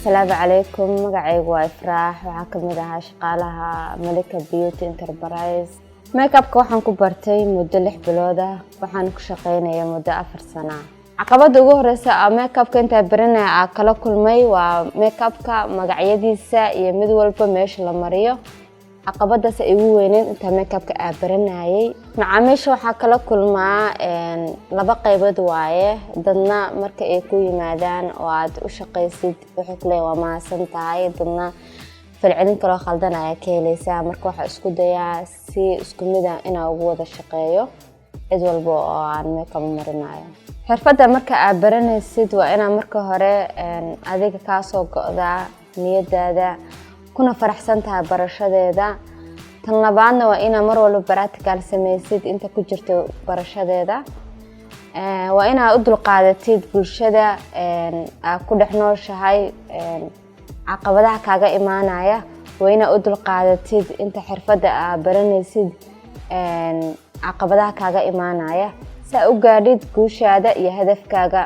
السلام عليكم magacaygu waa Ifraax waxaan ka mid ahaa shaqaalaha Malika Beauty Enterprise makeup-ka waxaan ku bartay muddo 6 bilood ah waxaan ku shaqeynayay muddo 4 sano caqabada ugu horeysa makeup-ka inta baranay aan kala kulmay waa makeup-ka magacyadiisa iyo mid walba meesha la mariyo caqabadaas ay ugu weyneen inta makeup-ka aan baranayay macaamiisha waxaa kala kulmaa laba qaybood waaye dadna marka ay ku yimaadaan oo aad u shaqaysid wuxuu kale waa maasan tahay dadna falcelin kale oo khaldan ay ka helaysaa marka waxa isku dayaa si isku mid ah in aan ugu wada shaqeeyo cid walba oo aan makeup marinayo xirfadda marka aad baranaysid waa in marka hore adiga ka soo go'daa niyadaada kuna faraxsan tahay barashadeeda tan labaadna waa in mar walba practical samaysid inta ku jirto barashadeeda waa in aad u dulqaadatid bulshada aad ku dhex nooshahay caqabadaha kaaga imaanaya waa in aad u dulqaadatid inta xirfadda aad baranaysid caqabadaha kaaga imaanaya si aad u gaadhid guushaada iyo hadafkaaga